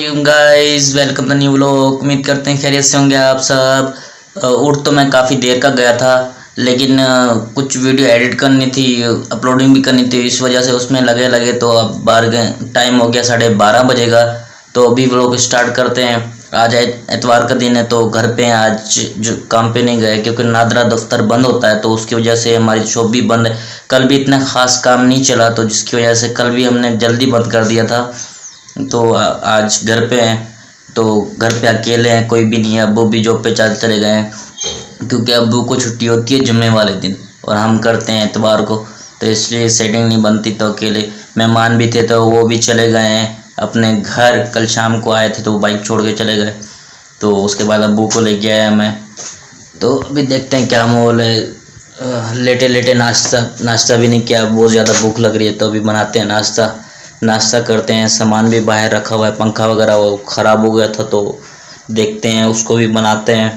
वालेकुम guys, welcome to new vlog. उम्मीद करते हैं खैरियत से होंगे आप सब। उठ तो मैं काफ़ी देर का गया था, लेकिन कुछ वीडियो एडिट करनी थी, अपलोडिंग भी करनी थी, इस वजह से उसमें लगे तो अब बार टाइम हो गया 12:30 बजेगा। तो अभी व्लॉग स्टार्ट करते हैं। आज एतवार का दिन है तो घर पे हैं, आज जो काम पे नहीं गए क्योंकि नादरा दफ्तर बंद होता है, तो उसकी वजह से हमारी शॉप भी बंद है। कल भी इतना ख़ास काम नहीं चला, तो जिसकी वजह से कल भी हमने जल्दी बंद कर दिया था। तो आज घर पे हैं, तो घर पे अकेले हैं, कोई भी नहीं है। अब्बू भी जॉब पे चले गए हैं क्योंकि अब्बू को छुट्टी होती है जुम्मे वाले दिन और हम करते हैं एतवार को, तो इसलिए सेटिंग नहीं बनती। तो अकेले मेहमान भी थे तो वो भी चले गए हैं अपने घर। कल शाम को आए थे तो वो बाइक छोड़ के चले गए, तो उसके बाद अब्बू को लेके आया मैं। तो अभी देखते हैं क्या माहौल है। लेटे लेटे नाश्ता भी नहीं किया, बहुत ज़्यादा भूख लग रही है, तो अभी बनाते हैं नाश्ता करते हैं। सामान भी बाहर रखा हुआ है, पंखा वगैरह वो ख़राब हो गया था, तो देखते हैं उसको भी बनाते हैं।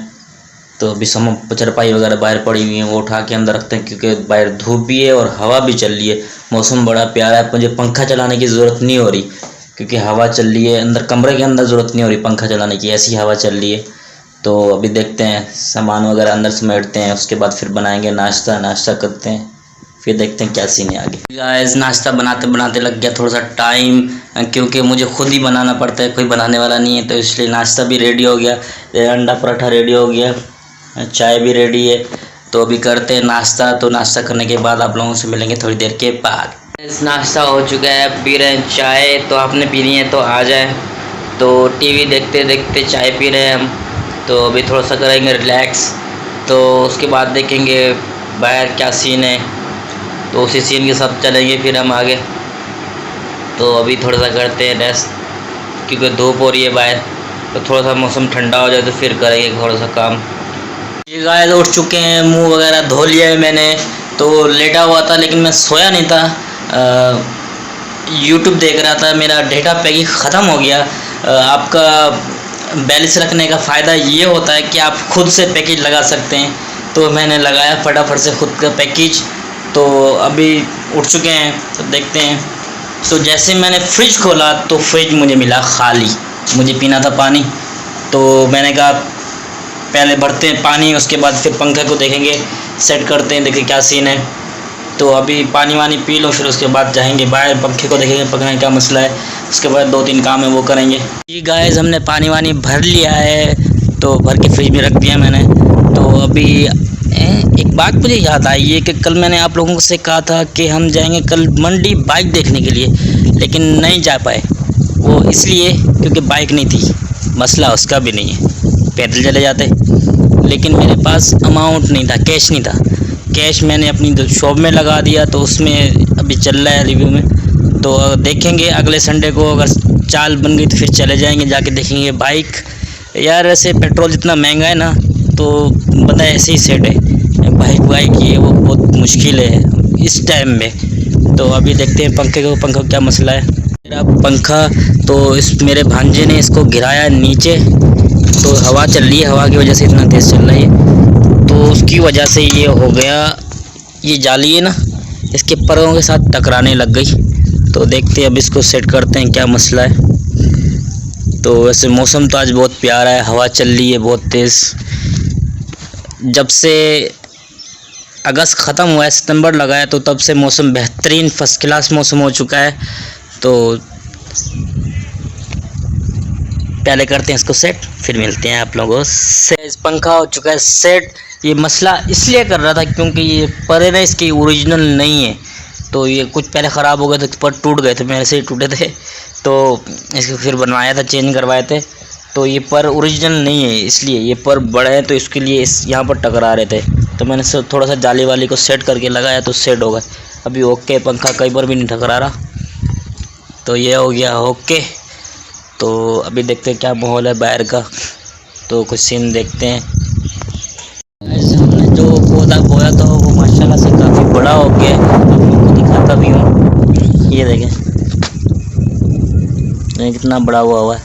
तो अभी चरपाई वगैरह बाहर पड़ी हुई है, वो उठा के अंदर रखते हैं क्योंकि बाहर धूप भी है और हवा भी चल रही है। मौसम बड़ा प्यारा है, मुझे पंखा चलाने की ज़रूरत नहीं हो रही क्योंकि हवा चल रही है। अंदर कमरे के अंदर ज़रूरत नहीं हो रही पंखा चलाने की, ऐसी हवा चल रही है। तो अभी देखते हैं, सामान वगैरह अंदर समेटते हैं, उसके बाद फिर बनाएंगे नाश्ता करते हैं, फिर देखते हैं क्या सीन है आगे। गाइस, नाश्ता बनाते बनाते लग गया थोड़ा सा टाइम, क्योंकि मुझे खुद ही बनाना पड़ता है, कोई बनाने वाला नहीं है, तो इसलिए नाश्ता भी रेडी हो गया। अंडा पराठा रेडी हो गया, चाय भी रेडी है। तो अभी करते हैं नाश्ता। तो नाश्ता करने के बाद आप लोगों से मिलेंगे थोड़ी देर के बाद। नाश्ता हो चुका है, पी रहे हैं चाय। तो आपने पीनी है तो आ जाए। तो टीवी देखते देखते चाय पी रहे हैं हम। तो अभी थोड़ा सा करेंगे रिलैक्स, तो उसके बाद देखेंगे बाहर क्या सीन है, तो उसी सीन के साथ चलेंगे फिर हम आगे। तो अभी थोड़ा सा करते हैं रेस्ट क्योंकि धूप हो रही है बाहर, तो थोड़ा सा मौसम ठंडा हो जाए तो फिर करेंगे थोड़ा सा काम। ये गाइस उठ चुके हैं, मुंह वगैरह धो लिया है मैंने। तो लेटा हुआ था लेकिन मैं सोया नहीं था, यूट्यूब देख रहा था। मेरा डेटा पैकेज ख़त्म हो गया। आपका बैलेंस रखने का फ़ायदा ये होता है कि आप खुद से पैकेज लगा सकते हैं, तो मैंने लगाया फटाफट से खुद का पैकेज। तो अभी उठ चुके हैं, तो देखते हैं। तो जैसे मैंने फ्रिज खोला तो फ्रिज मुझे मिला खाली, मुझे पीना था पानी। तो मैंने कहा पहले भरते हैं पानी, उसके बाद फिर पंखे को देखेंगे, सेट करते हैं, देखिए क्या सीन है। तो अभी पानी वानी पी लो, फिर उसके बाद जाएंगे बाहर, पंखे को देखेंगे पंखे में क्या मसला है, उसके बाद 2-3 काम है वो करेंगे। ये गाइस हमने पानी वानी भर लिया है, तो भर के फ्रिज में रख दिया मैंने। तो अभी एक बात मुझे याद आई है कि कल मैंने आप लोगों से कहा था कि हम जाएंगे कल मंडी बाइक देखने के लिए, लेकिन नहीं जा पाए। वो इसलिए क्योंकि बाइक नहीं थी, मसला उसका भी नहीं है, पैदल चले जाते। लेकिन मेरे पास अमाउंट नहीं था, कैश नहीं था। कैश मैंने अपनी शॉप में लगा दिया, तो उसमें अभी चल रहा है रिव्यू में। तो देखेंगे अगले संडे को, अगर चाल बन गई तो फिर चले जाएंगे, जाके देखेंगे बाइक। यार ऐसे पेट्रोल जितना महंगा है ना, तो बता ऐसे ही सेट है। बाइक ये वो बहुत मुश्किल है इस टाइम में। तो अभी देखते हैं पंखा क्या मसला है। मेरा पंखा तो मेरे भांजे ने इसको गिराया नीचे, तो हवा चल रही है, हवा की वजह से इतना तेज़ चल रहा है, तो उसकी वजह से ये हो गया। ये जाली है ना, इसके परों के साथ टकराने लग गई। तो देखते हैं अब इसको सेट करते हैं क्या मसला है। तो वैसे मौसम तो आज बहुत प्यारा है, हवा चल रही है बहुत तेज़। जब से अगस्त ख़त्म हुआ है, सितंबर लगा है, तो तब से मौसम बेहतरीन फर्स्ट क्लास मौसम हो चुका है। तो पहले करते हैं इसको सेट, फिर मिलते हैं आप लोगों से। इस पंखा हो चुका है सेट। ये मसला इसलिए कर रहा था क्योंकि ये पर ना इसकी ओरिजिनल नहीं है, तो ये कुछ पहले ख़राब हो गए थे, पर टूट गए थे, मेरे से ही टूटे थे, तो इसको फिर बनवाया था, चेंज करवाए थे। तो ये पर ओरिजिनल नहीं है, इसलिए ये पर बड़े हैं, तो इसके लिए यहाँ पर टकरा रहे थे। तो मैंने थोड़ा सा जाली वाली को सेट करके लगाया तो सेट हो गया। अभी ओके, पंखा कई बार भी नहीं टकरा रहा, तो ये हो गया ओके। तो अभी देखते हैं क्या माहौल है बाहर का, तो कुछ सीन देखते हैं। ऐसे हमने जो पौधा बोया था वो माशाल्लाह से काफ़ी बड़ा हो गया, आपको दिखाता भी हूँ। ये देखें कितना बड़ा हुआ है।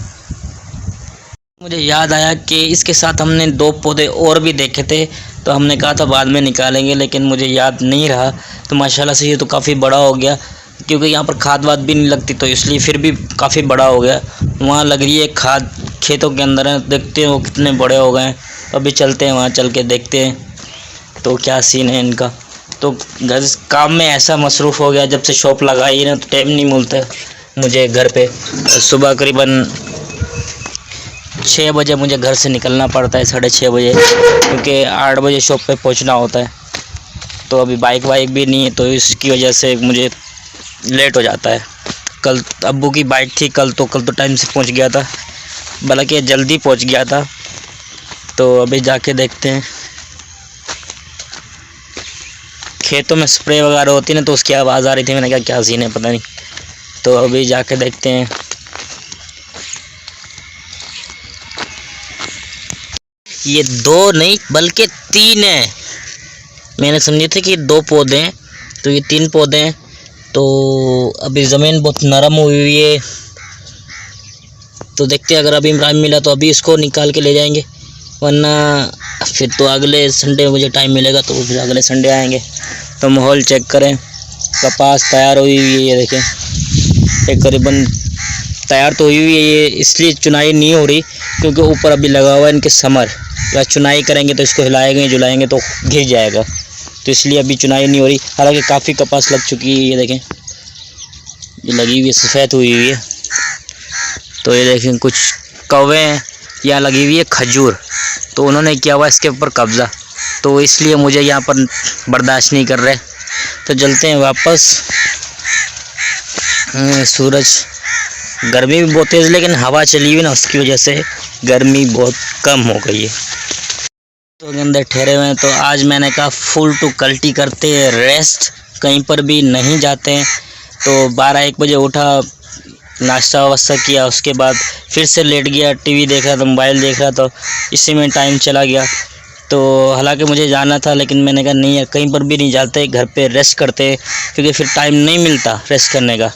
मुझे याद आया कि इसके साथ हमने 2 पौधे और भी देखे थे, तो हमने कहा था बाद में निकालेंगे, लेकिन मुझे याद नहीं रहा। तो माशाल्लाह से ये तो काफ़ी बड़ा हो गया। क्योंकि यहाँ पर खाद वाद भी नहीं लगती, तो इसलिए फिर भी काफ़ी बड़ा हो गया। वहाँ लग रही है खाद खेतों के अंदर है, देखते हैं वो कितने बड़े हो गए हैं। अभी चलते हैं वहाँ, चल के देखते हैं तो क्या सीन है इनका। तो घर काम में ऐसा मसरूफ़ हो गया जब से शॉप लगाई ना, तो टाइम नहीं मिलता मुझे घर पे। सुबह करीबन 6 बजे मुझे घर से निकलना पड़ता है, 6:30 बजे, क्योंकि 8 बजे शॉप पे पहुंचना होता है। तो अभी बाइक वाइक भी नहीं है, तो इसकी वजह से मुझे लेट हो जाता है। कल अब्बू की बाइक थी, कल तो टाइम से पहुंच गया था, बल्कि जल्दी पहुंच गया था। तो अभी जाके देखते हैं। खेतों में स्प्रे वगैरह होती है ना, तो उसकी आवाज़ आ रही थी। मैंने कहा क्या सीन है पता नहीं, तो अभी जाके देखते हैं। ये 2 नहीं बल्कि 3 है। मैंने समझे थे कि 2 पौधे हैं, तो ये 3 पौधे हैं। तो अभी ज़मीन बहुत नरम हुई हुई है, तो देखते हैं अगर अभी टाइम मिला तो अभी इसको निकाल के ले जाएंगे, वरना फिर तो अगले संडे मुझे टाइम मिलेगा तो फिर अगले संडे आएंगे। तो माहौल चेक करें, कपास तैयार हुई हुई है, ये देखें। एक करीबन तैयार तो हुई हुई है, ये इसलिए चुनाई नहीं हो रही क्योंकि ऊपर अभी लगा हुआ है इनके समर। या चुनाई करेंगे तो इसको हिलाएंगे जुलाएंगे तो गिर जाएगा, तो इसलिए अभी चुनाई नहीं हो रही। हालांकि काफ़ी कपास लग चुकी है, ये देखें, ये लगी हुई है, सफ़ेद हुई हुई है। तो ये देखें कुछ कौवे हैं, यहाँ लगी हुई है खजूर, तो उन्होंने किया हुआ इसके ऊपर कब्ज़ा, तो इसलिए मुझे यहाँ पर बर्दाश्त नहीं कर रहे। तो चलते हैं वापस। सूरज, गर्मी भी बहुत तेज़, लेकिन हवा चली हुई ना, उसकी वजह से गर्मी बहुत कम हो गई है। तो के अंदर ठहरे हुए हैं, तो आज मैंने कहा फुल टू कल्टी करते हैं, रेस्ट, कहीं पर भी नहीं जाते हैं। तो 12-1 बजे उठा, नाश्ता वास्ता किया, उसके बाद फिर से लेट गया, टीवी देख रहा था, मोबाइल देख रहा था, इसी में टाइम चला गया। तो हालांकि मुझे जाना था, लेकिन मैंने कहा नहीं, कहीं पर भी नहीं जाते, घर पे रेस्ट करते, क्योंकि फिर टाइम नहीं मिलता रेस्ट करने का।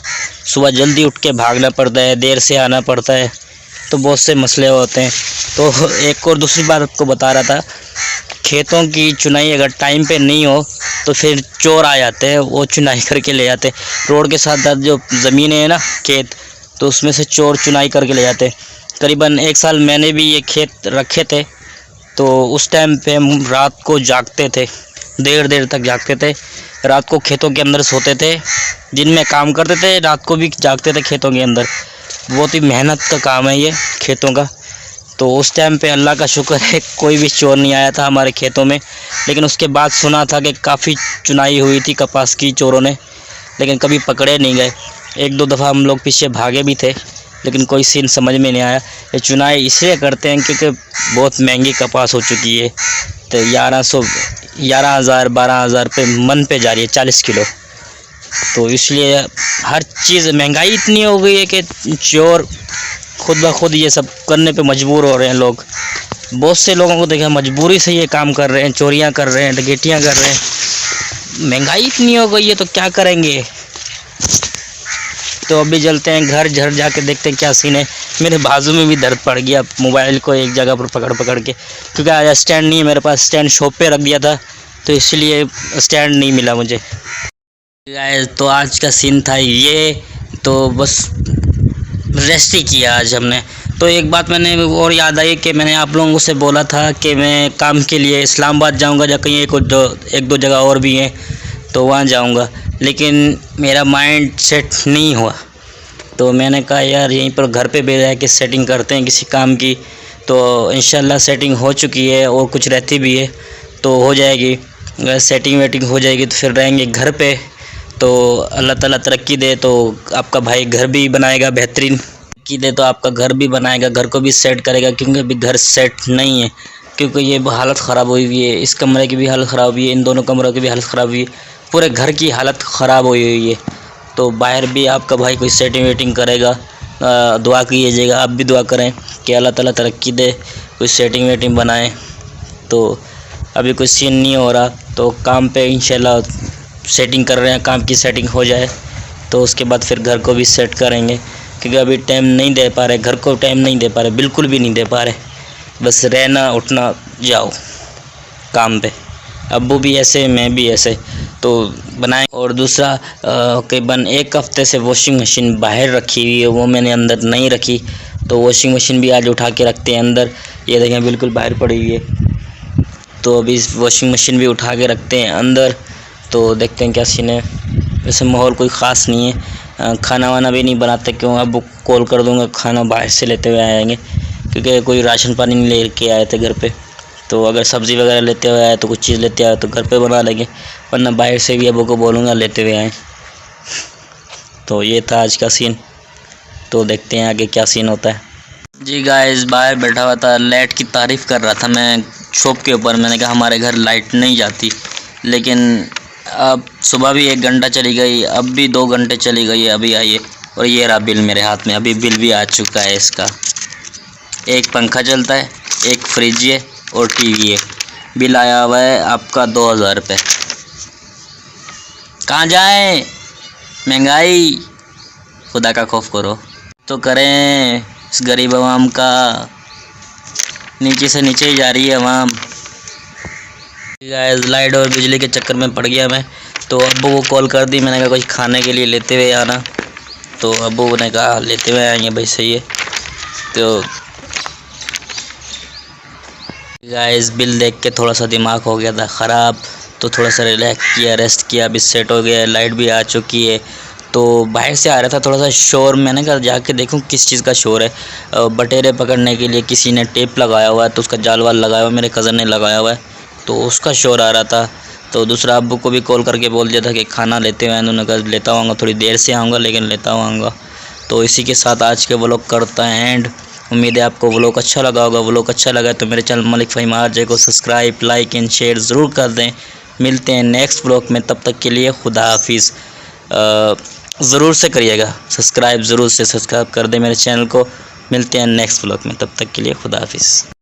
सुबह जल्दी उठ के भागना पड़ता है, देर से आना पड़ता है, तो बहुत से मसले होते हैं। तो एक और दूसरी बात आपको बता रहा था, खेतों की चुनाई अगर टाइम पे नहीं हो तो फिर चोर आ जाते हैं, वो चुनाई करके ले जाते हैं। रोड के साथ जो ज़मीनें हैं ना, खेत, तो उसमें से चोर चुनाई करके ले जाते हैं। करीबन 1 साल मैंने भी ये खेत रखे थे, तो उस टाइम पे हम रात को जागते थे, देर तक जागते थे। रात को खेतों के अंदर सोते थे, दिन में काम करते थे, रात को भी जागते थे खेतों के अंदर। बहुत ही मेहनत का काम है ये खेतों का। तो उस टाइम पे अल्लाह का शुक्र है कोई भी चोर नहीं आया था हमारे खेतों में। लेकिन उसके बाद सुना था कि काफ़ी चुनाई हुई थी कपास की चोरों ने, लेकिन कभी पकड़े नहीं गए। 1-2 दफ़ा हम लोग पीछे भागे भी थे, लेकिन कोई सीन समझ में नहीं आया। ये चुनाई इसलिए करते हैं क्योंकि बहुत महंगी कपास हो चुकी है, तो 11,000 12,000 पे मन पे जा रही है 40 किलो। तो इसलिए हर चीज़ महंगाई इतनी हो गई है कि चोर खुद ब खुद ये सब करने पे मजबूर हो रहे हैं लोग। बहुत से लोगों को देखा मजबूरी से ये काम कर रहे हैं, चोरियां कर रहे हैं, डकैतियां कर रहे हैं। महंगाई इतनी हो गई है तो क्या करेंगे। तो अभी चलते हैं घर जाके देखते हैं क्या सीन है। मेरे बाजू में भी दर्द पड़ गया मोबाइल को एक जगह पर पकड़ के, क्योंकि आज स्टैंड नहीं है मेरे पास, स्टैंड शॉप पे रख दिया था, तो इसलिए स्टैंड नहीं मिला मुझे। तो आज का सीन था ये, तो बस रेस्ट ही किया आज हमने। तो एक बात मैंने और याद आई कि मैंने आप लोगों से बोला था कि मैं काम के लिए इस्लामाबाद जाऊंगा, या कहीं एक दो जगह और भी हैं तो वहाँ जाऊंगा, लेकिन मेरा माइंड सेट नहीं हुआ। तो मैंने कहा यार यहीं पर घर पे बैठ जाके सेटिंग करते हैं किसी काम की। तो इंशाल्लाह सेटिंग हो चुकी है और कुछ रहती भी है तो हो जाएगी। अगर सेटिंग वेटिंग हो जाएगी तो फिर रहेंगे घर पे। तो अल्लाह ताला तरक्की दे तो आपका भाई घर भी बनाएगा, बेहतरीन की दे तो आपका घर भी बनाएगा, घर को भी सेट करेगा, क्योंकि अभी घर सेट नहीं है, क्योंकि ये हालत ख़राब हुई हुई है। इस कमरे की भी हालत ख़राब हुई है, इन दोनों कमरों की भी हालत ख़राब हुई है, पूरे घर की हालत ख़राब हुई हुई है। तो बाहर भी आपका भाई कोई सेटिंग वेटिंग करेगा, दुआ कीजिएगा, आप भी दुआ करें कि अल्लाह ताला तरक्की दे, कोई सेटिंग वेटिंग बनाए। तो अभी कोई सीन नहीं हो रहा, तो काम पे इंशाल्लाह सेटिंग कर रहे हैं, काम की सेटिंग हो जाए तो उसके बाद फिर घर को भी सेट करेंगे, क्योंकि अभी टाइम नहीं दे पा रहे, घर को टाइम नहीं दे पा रहे, बिल्कुल भी नहीं दे पा रहे। बस रहना उठना जाओ काम पे। अब्बू भी ऐसे, मैं भी ऐसे, तो बनाए। और दूसरा करीबन 1 हफ्ते से वॉशिंग मशीन बाहर रखी हुई है, वो मैंने अंदर नहीं रखी, तो वॉशिंग मशीन भी आज उठा के रखते हैं अंदर। ये देखें बिल्कुल बाहर पड़ी हुई है, तो अभी वॉशिंग मशीन भी उठा के रखते हैं अंदर। तो देखते हैं क्या सीन है। वैसे माहौल कोई ख़ास नहीं है, खाना वाना भी नहीं बनाते, क्यों अब कॉल कर दूंगा खाना बाहर से लेते हुए आएंगे, क्योंकि कोई राशन पानी नहीं लेके आए थे घर पे। तो अगर सब्ज़ी वगैरह लेते हुए आए तो कुछ चीज़ लेते आए तो घर पे बना लेंगे, वरना बाहर से भी अबू को बोलूँगा लेते हुए आए। तो ये था आज का सीन, तो देखते हैं आगे क्या सीन होता है। जी गाइस, बाहर बैठा हुआ था, लाइट की तारीफ़ कर रहा था मैं शॉप के ऊपर। मैंने कहा हमारे घर लाइट नहीं जाती, लेकिन अब सुबह भी 1 घंटा चली गई, अब भी 2 घंटे चली गई है, अभी आई है। और ये रहा बिल मेरे हाथ में, अभी बिल भी आ चुका है इसका। एक पंखा चलता है, एक फ्रिज है और टीवी है। बिल आया हुआ है आपका 2000 रुपये। कहाँ जाएं, महंगाई, खुदा का खौफ करो तो करें। इस गरीब अवाम का नीचे से नीचे ही जा रही है अवाम। गाइस, लाइट और बिजली के चक्कर में पड़ गया मैं, तो अब्बू को कॉल कर दी। मैंने कहा कुछ खाने के लिए लेते हुए आना, तो अब्बू ने कहा लेते हुए आएंगे भाई, सही है। तो गाइस, बिल देख के थोड़ा सा दिमाग हो गया था ख़राब, तो थोड़ा सा रिलैक्स किया, रेस्ट किया, अभी सेट हो गया है। लाइट भी आ चुकी है, तो बाहर से आ रहा था थोड़ा सा शोर। मैंने कहा जाके देखूं किस चीज़ का शोर है। बटेरे पकड़ने के लिए किसी ने टेप लगाया हुआ है, तो उसका जाल वाल लगाया हुआ है, मेरे कज़न ने लगाया हुआ है, तो उसका शोर आ रहा था। तो दूसरा अब्बू को भी कॉल करके बोल दिया था कि खाना लेते हुए, उन्होंने कहा लेता आऊँगा, थोड़ी देर से आऊँगा लेकिन लेता आऊँगा। तो इसी के साथ आज के व्लॉग करता है एंड। उम्मीद है आपको व्लॉग अच्छा लगा होगा। व्लॉग अच्छा लगा तो मेरे चैनल मलिक फ़हीम आरजे को सब्सक्राइब, लाइक एंड शेयर ज़रूर कर दें। मिलते हैं नेक्स्ट व्लॉग में, तब तक के लिए खुदा हाफिज़। ज़रूर से करिएगा सब्सक्राइब, ज़रूर से सब्सक्राइब कर दें मेरे चैनल को। मिलते हैं नेक्स्ट व्लॉग में, तब तक के लिए खुदा हाफिज़।